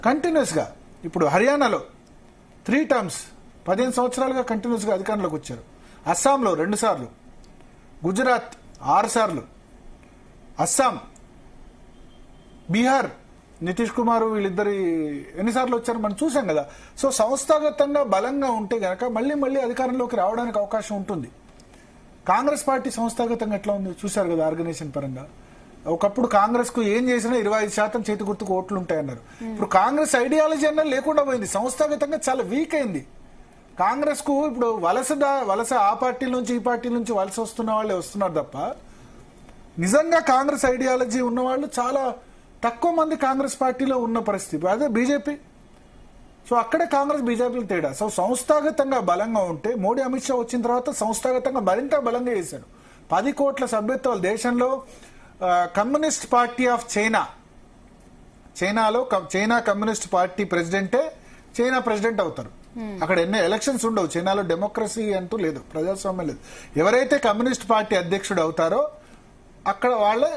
కంటిన్యూస్గా ఇప్పుడు హర్యానాలో 3 టర్మ్స్ 15 సంవత్సరాలుగా కంటిన్యూస్గా అధికారంలోకి వచ్చారు. అస్సాంలో 2 సార్లు, గుజరాత్ 6 సార్లు, అస్సాం, బీహార్ నితీష్ కుమార్ వీళ్ళిద్దరి ఎన్నిసార్లు వచ్చారు మనం చూసాం కదా. సో సంస్థాగతంగా బలంగా ఉంటే గనక మళ్ళీ మళ్ళీ అధికారంలోకి రావడానికి అవకాశం ఉంటుంది. కాంగ్రెస్ పార్టీ సంస్థాగతంగా ఎట్లా ఉంది చూశారు కదా. ఆర్గనైజేషన్ పరంగా ఒకప్పుడు కాంగ్రెస్ కు ఏం చేసినా 25% చేతి గుర్తుకు ఓట్లు ఉంటాయన్నారు. ఇప్పుడు కాంగ్రెస్ ఐడియాలజీ అన్న లేకుండా పోయింది. సంస్థాగతంగా చాలా వీక్ అయింది. కాంగ్రెస్ కు ఇప్పుడు వలస ఆ పార్టీ నుంచి ఈ పార్టీ నుంచి వలస వస్తున్న వాళ్ళే వస్తున్నారు తప్ప నిజంగా కాంగ్రెస్ ఐడియాలజీ ఉన్న వాళ్ళు చాలా తక్కువ మంది కాంగ్రెస్ పార్టీలో ఉన్న పరిస్థితి. అదే బీజేపీ. సో అక్కడే కాంగ్రెస్ బీజేపీలు తేడా. సో సంస్థాగతంగా బలంగా ఉంటే మోడీ అమిత్ షా వచ్చిన తర్వాత సంస్థాగతంగా మరింత బలంగా చేశారు. 10 కోట్ల సభ్యత్వాలు దేశంలో. కమ్యూనిస్ట్ పార్టీ ఆఫ్ చైనాలో చైనా కమ్యూనిస్ట్ పార్టీ ప్రెసిడెంటే చైనా ప్రెసిడెంట్ అవుతారు. అక్కడ ఎన్నో ఎలక్షన్స్ ఉండవు. చైనాలో డెమోక్రసీ అంటూ లేదు, ప్రజాస్వామ్యం లేదు. ఎవరైతే కమ్యూనిస్ట్ పార్టీ అధ్యక్షుడు అవుతారో అక్కడ వాళ్ళే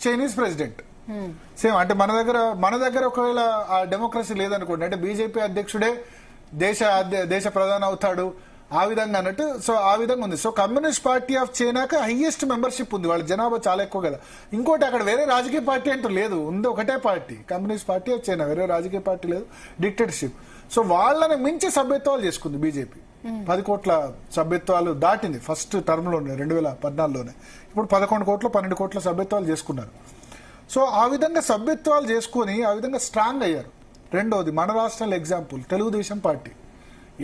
చైనీస్ ప్రెసిడెంట్. సేమ్ అంటే మన దగ్గర ఒకవేళ ఆ డెమోక్రసీ లేదనుకోండి, అంటే బీజేపీ అధ్యక్షుడే దేశ ప్రధాని అవుతాడు ఆ విధంగా అన్నట్టు. సో ఆ విధంగా ఉంది. సో కమ్యూనిస్ట్ పార్టీ ఆఫ్ చైనాకి హైయెస్ట్ మెంబర్షిప్ ఉంది. వాళ్ళ జనాభా చాలా ఎక్కువ కదా. ఇంకోటి అక్కడ వేరే రాజకీయ పార్టీ అంటూ లేదు, ఉంది ఒకటే party, communist party of China. వేరే రాజకీయ పార్టీ లేదు, డిక్టేటర్షిప్. సో వాళ్ళని మించి సభ్యత్వాలు చేసుకుంది బీజేపీ. 10 కోట్ల సభ్యత్వాలు దాటింది ఫస్ట్ టర్మ్ లోనే 2014లోనే. ఇప్పుడు 11 కోట్ల 12 కోట్ల సభ్యత్వాలు చేసుకున్నారు. సో ఆ విధంగా సభ్యత్వాలు చేసుకుని ఆ విధంగా స్ట్రాంగ్ అయ్యారు. రెండోది మన రాష్ట్రంలో ఎగ్జాంపుల్ తెలుగుదేశం పార్టీ.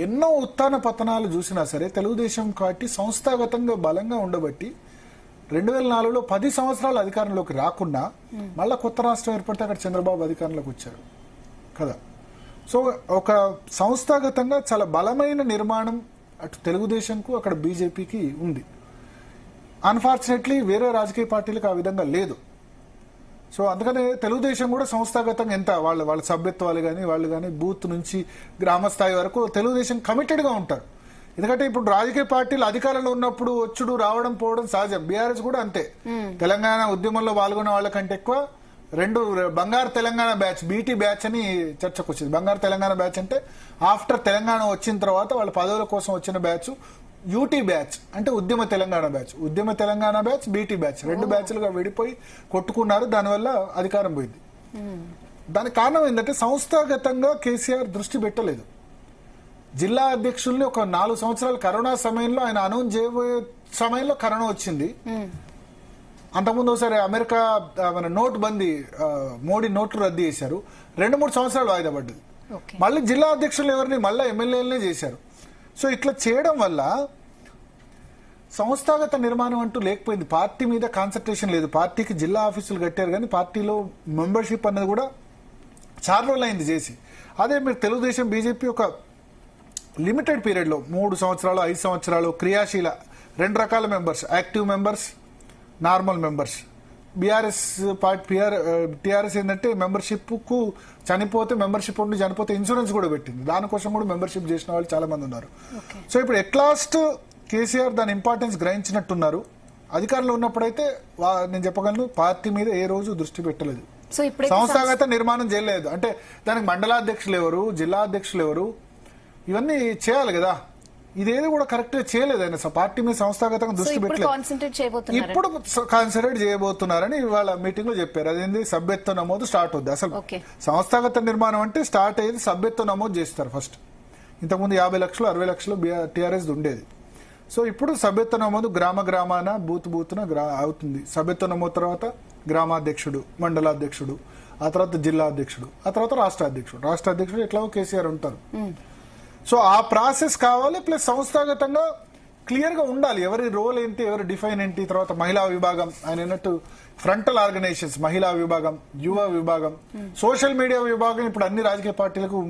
ఎన్నో ఉత్థాన పతనాలు చూసినా సరే తెలుగుదేశం పార్టీ సంస్థాగతంగా బలంగా ఉండబట్టి 2004లో 10 సంవత్సరాలు అధికారంలోకి రాకుండా మళ్ళా కొత్త రాష్ట్రం ఏర్పడితే అక్కడ చంద్రబాబు అధికారంలోకి వచ్చారు కదా. సో ఒక సంస్థాగతంగా చాలా బలమైన నిర్మాణం అటు తెలుగుదేశంకు అక్కడ బీజేపీకి ఉంది. అన్ఫార్చునేట్లీ వేరే రాజకీయ పార్టీలకు ఆ విధంగా లేదు. సో అందుకనే తెలుగుదేశం కూడా సంస్థాగతంగా ఎంత వాళ్ళ సభ్యత్వాలు కానీ వాళ్ళు కానీ బూత్ నుంచి గ్రామ స్థాయి వరకు తెలుగుదేశం కమిటెడ్గా ఉంటారు. ఎందుకంటే ఇప్పుడు రాజకీయ పార్టీలు అధికారంలో ఉన్నప్పుడు వచ్చుడు రావడం పోవడం సహజం. బీఆర్ఎస్ కూడా అంతే. తెలంగాణ ఉద్యమంలో పాల్గొన్న వాళ్ళకంటే ఎక్కువ బంగారు తెలంగాణ బ్యాచ్, బీటీ బ్యాచ్ అని చర్చకు వచ్చింది. బంగారు తెలంగాణ బ్యాచ్ అంటే ఆఫ్టర్ తెలంగాణ వచ్చిన తర్వాత వాళ్ళ పదవుల కోసం వచ్చిన బ్యాచ్. యూటీ బ్యాచ్ అంటే ఉద్యమ తెలంగాణ బ్యాచ్. ఉద్యమ తెలంగాణ బ్యాచ్, బీటీ బ్యాచ్ 2 బ్యాచ్లుగా విడిపోయి కొట్టుకున్నారు. దానివల్ల అధికారం పోయింది. దానికి కారణం ఏంటంటే సంస్థాగతంగా కేసీఆర్ దృష్టి పెట్టలేదు. జిల్లా అధ్యక్షుల్ని ఒక 4 సంవత్సరాలు కరోనా సమయంలో ఆయన అనౌన్స్ చేయబోయే సమయంలో కరోనా వచ్చింది. అంతకుముందు ఒకసారి అమెరికా మన నోట్ బందీ, మోడీ నోట్లు రద్దు చేశారు. 2-3 సంవత్సరాలు వాయిదా పడ్డది. మళ్ళీ జిల్లా అధ్యక్షులు ఎవరిని మళ్ళీ ఎమ్మెల్యేలనే చేశారు. సో ఇట్లా చేయడం వల్ల సంస్థాగత నిర్మాణం అంటూ లేకపోయింది. పార్టీ మీద కాన్సన్ట్రేషన్ లేదు. పార్టీకి జిల్లా ఆఫీసులు కట్టారు కానీ పార్టీలో మెంబర్షిప్ అన్నది కూడా చాలా రోజులు అయింది చేసి. అదే మీరు తెలుగుదేశం బీజేపీ ఒక లిమిటెడ్ పీరియడ్లో 3 సంవత్సరాలు 5 సంవత్సరాలు క్రియాశీల 2 రకాల members, active members, normal members. BRS TRS ఏంటంటే మెంబర్షిప్ కు చనిపోతే మెంబర్షిప్ ఉండి చనిపోతే ఇన్సూరెన్స్ కూడా పెట్టింది. దానికోసం కూడా మెంబర్షిప్ చేసిన వాళ్ళు చాలా మంది ఉన్నారు. సో ఇప్పుడు ఎట్లాస్ట్ కేసీఆర్ దాని ఇంపార్టెన్స్ గ్రహించినట్టున్నారు. అధికారంలో ఉన్నప్పుడైతే నేను చెప్పగలను పార్టీ మీద ఏ రోజు దృష్టి పెట్టలేదు, సంస్థాగత నిర్మాణం చేయలేదు. అంటే దానికి మండలాధ్యక్షులు ఎవరు, జిల్లా అధ్యక్షులు ఎవరు, ఇవన్నీ చేయాలి కదా. ఇదేది కూడా కరెక్ట్ గా చేయలేదు. ఆయన పార్టీ మీద సంస్థాగతంగా దృష్టి పెట్టలేదు. ఇప్పుడు కాన్సన్ట్రేట్ చేయబోతున్నారని ఇవాళ మీటింగ్ లో చెప్పారు. అదేంటి సభ్యత్వ నమోదు స్టార్ట్ అవుద్ది. అసలు సంస్థాగత నిర్మాణం అంటే స్టార్ట్ అయ్యేది సభ్యత్వ నమోదు చేస్తారు ఫస్ట్. ఇంతకుముందు 50 లక్షలు 60 లక్షలు టీఆర్ఎస్ ఉండేది. సో ఇప్పుడు సభ్యత్వ నమోదు గ్రామాన బూత్న అవుతుంది. సభ్యత్వ నమోదు తర్వాత గ్రామాధ్యక్షుడు, మండలాధ్యక్షుడు, ఆ తర్వాత జిల్లా అధ్యక్షుడు, ఆ తర్వాత రాష్ట్ర అధ్యక్షుడు ఎట్లాగో కేసీఆర్ ఉంటారు. సో ఆ ప్రాసెస్ కావాలి. ప్లస్ సంస్థాగతంగా క్లియర్ గా ఉండాలి ఎవరి రోల్ ఏంటి, ఎవరి డిఫైన్ ఏంటి. తర్వాత మహిళా విభాగం, ఆయన అన్నట్టు ఫ్రంటల్ ఆర్గనైజేషన్స్, మహిళా విభాగం, యువ విభాగం, సోషల్ మీడియా విభాగం ఇప్పుడు అన్ని రాజకీయ పార్టీలకు,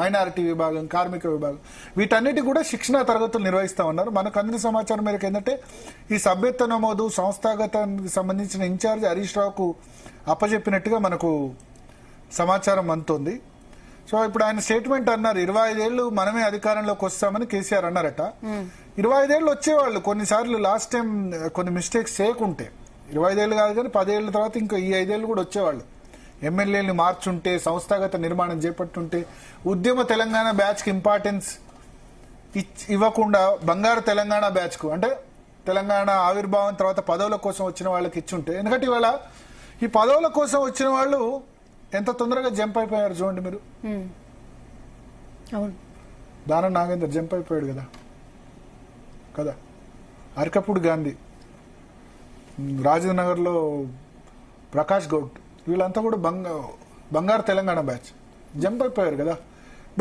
మైనారిటీ విభాగం, కార్మిక విభాగం, వీటన్నిటి కూడా శిక్షణా తరగతులు నిర్వహిస్తా ఉన్నారు. మనకు అందిన సమాచారం మేరకు ఏంటంటే ఈ సభ్యత్వ నమోదు సంస్థాగతానికి సంబంధించిన ఇన్ఛార్జ్ హరీష్ రావుకు అప్పచెప్పినట్టుగా మనకు సమాచారం అందుతోంది. సో ఇప్పుడు ఆయన స్టేట్మెంట్ అన్నారు, 25 ఏళ్లు మనమే అధికారంలోకి వస్తామని కేసీఆర్ అన్నారట. 25 ఏళ్లు వచ్చేవాళ్ళు కొన్నిసార్లు లాస్ట్ టైం కొన్ని మిస్టేక్స్ చేయకుంటే 25 ఏళ్ళు కాదు కానీ 10 ఏళ్ల తర్వాత ఇంకా ఈ 5 ఏళ్ళు కూడా వచ్చేవాళ్ళు. ఎమ్మెల్యేని మార్చుంటే, సంస్థాగత నిర్మాణం చేపట్టుంటే, ఉద్యమ తెలంగాణ బ్యాచ్ కి ఇంపార్టెన్స్ ఇవ్వకుండా బంగారు తెలంగాణ బ్యాచ్ కు, అంటే తెలంగాణ ఆవిర్భావం తర్వాత పదవుల కోసం వచ్చిన వాళ్ళకి ఇచ్చుంటే, ఎందుకంటే ఇవాళ ఈ పదవుల కోసం వచ్చిన వాళ్ళు ఎంత తొందరగా జంప్ అయిపోయారు చూడండి మీరు. అవును, దానం నాగేందర్ జంప్ అయిపోయాడు కదా. అరకపూడి గాంధీ, రాజేంద్ర నగర్లో ప్రకాష్ గౌడ్, వీళ్ళంతా కూడా బంగారు తెలంగాణ బ్యాచ్ జంప్ అయిపోయారు కదా.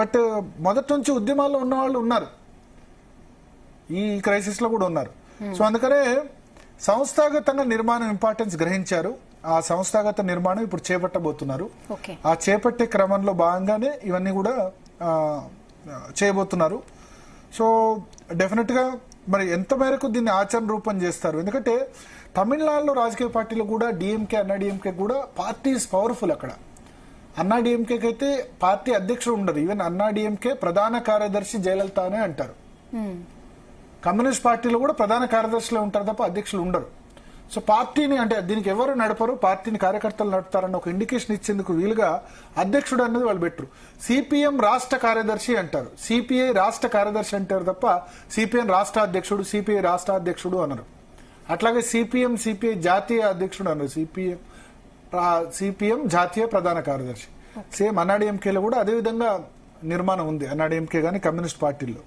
బట్ మొదటి నుంచి ఉద్యమాల్లో ఉన్న వాళ్ళు ఉన్నారు, ఈ క్రైసిస్ లో కూడా ఉన్నారు. సో అందుకనే సంస్థాగతంగా నిర్మాణం ఇంపార్టెన్స్ గ్రహించారు. ఆ సంస్థాగత నిర్మాణం ఇప్పుడు చేపట్టబోతున్నారు. ఆ చేపట్టే క్రమంలో భాగంగానే ఇవన్నీ కూడా చేయబోతున్నారు. సో డెఫినెట్ గా మరి ఎంత మేరకు దీన్ని ఆచరణ రూపం చేస్తారు, ఎందుకంటే తమిళనాడులో రాజకీయ పార్టీలు కూడా డిఎంకే, అన్నా డిఎంకే కూడా పార్టీ ఇస్ పవర్ఫుల్. అక్కడ అన్నా డిఎంకేకి అయితే పార్టీ అధ్యక్షుడు ఉండరు. ఈవెన్ అన్నా డిఎంకే ప్రధాన కార్యదర్శి జయలలిత అనే అంటారు. కమ్యూనిస్ట్ పార్టీలో కూడా ప్రధాన కార్యదర్శులు ఉంటారు తప్ప అధ్యక్షులు ఉండరు. సో పార్టీని, అంటే దీనికి ఎవరు నడపరు, పార్టీని కార్యకర్తలు నడుపుతారన్న ఒక ఇండికేషన్ ఇచ్చేందుకు వీలుగా అధ్యక్షుడు అన్నది వాళ్ళు పెట్టరు. సిపిఎం రాష్ట్ర కార్యదర్శి అంటారు, సిపిఐ రాష్ట్ర కార్యదర్శి అంటారు తప్ప సిపిఎం రాష్ట్ర అధ్యక్షుడు, సిపిఐ రాష్ట్ర అధ్యక్షుడు అనరు. అట్లాగే సిపిఎం సిపిఐ జాతీయ అధ్యక్షుడు అన్నారు, సిపిఎం జాతీయ ప్రధాన కార్యదర్శి. సేమ్ అన్నాడీఎంకేలో కూడా అదే విధంగా నిర్మాణం ఉంది, అన్నాడీఎంకే కానీ కమ్యూనిస్ట్ పార్టీల్లో.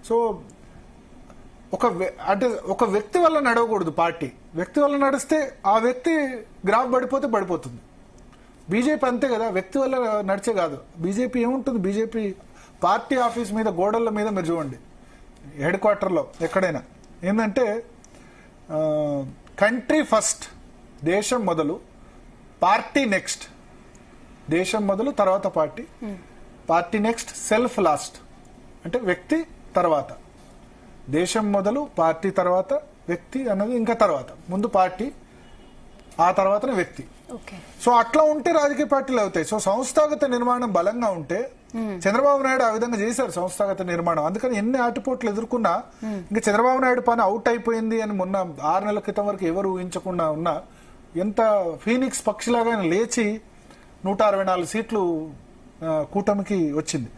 సో అంటే ఒక వ్యక్తి వల్ల నడవకూడదు పార్టీ. వ్యక్తి వల్ల నడిస్తే ఆ వ్యక్తి గ్రాఫ్ పడిపోతుంది. బీజేపీ అంతే కదా, వ్యక్తి వల్ల నడిచే కాదు. బీజేపీ ఏముంటుంది, బీజేపీ పార్టీ ఆఫీస్ మీద, గోడల మీద మీరు చూడండి, హెడ్ క్వార్టర్లో ఎక్కడైనా ఏంటంటే కంట్రీ ఫస్ట్, దేశం మొదలు, పార్టీ నెక్స్ట్. దేశం మొదలు తర్వాత party, party next, self last. అంటే వ్యక్తి తర్వాత, దేశం మొదలు, పార్టీ తర్వాత, వ్యక్తి అన్నది ఇంకా తర్వాత, ముందు పార్టీ, ఆ తర్వాతనే వ్యక్తి. సో అట్లా ఉంటే రాజకీయ పార్టీలు అవుతాయి. సో సంస్థాగత నిర్మాణం బలంగా ఉంటే, చంద్రబాబు నాయుడు ఆ విధంగా చేశారు సంస్థాగత నిర్మాణం. అందుకని ఎన్ని ఆటుపోట్లు ఎదుర్కొన్నా ఇంకా చంద్రబాబు నాయుడు పని అవుట్ అయిపోయింది అని మొన్న 6 నెలల క్రితం వరకు ఎవరు ఊహించకుండా ఉన్నా, ఎంత ఫీనిక్స్ పక్షిలాగా లేచి 164 సీట్లు కూటమికి వచ్చింది.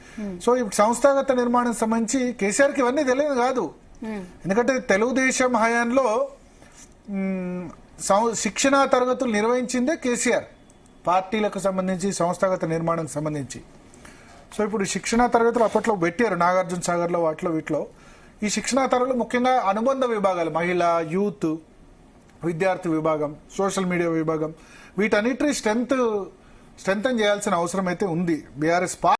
సో ఇప్పుడు సంస్థాగత నిర్మాణం సంబంధించి కేసీఆర్కి ఇవన్నీ తెలియదు కాదు. ఎందుకంటే తెలుగుదేశం హయాంలో శిక్షణా తరగతులు నిర్వహించిందే కేసీఆర్, పార్టీలకు సంబంధించి, సంస్థాగత నిర్మాణం సంబంధించి. సో ఇప్పుడు శిక్షణా తరగతులు అప్పట్లో పెట్టారు, నాగార్జున సాగర్లో, వాటిలో వీటిలో. ఈ శిక్షణా తరగతులు ముఖ్యంగా అనుబంధ విభాగాలు, మహిళా, యూత్, విద్యార్థి విభాగం, సోషల్ మీడియా విభాగం, వీటన్నిటి స్ట్రెంగ్తన్ చేయాల్సిన అవసరం అయితే ఉంది. బీఆర్ఎస్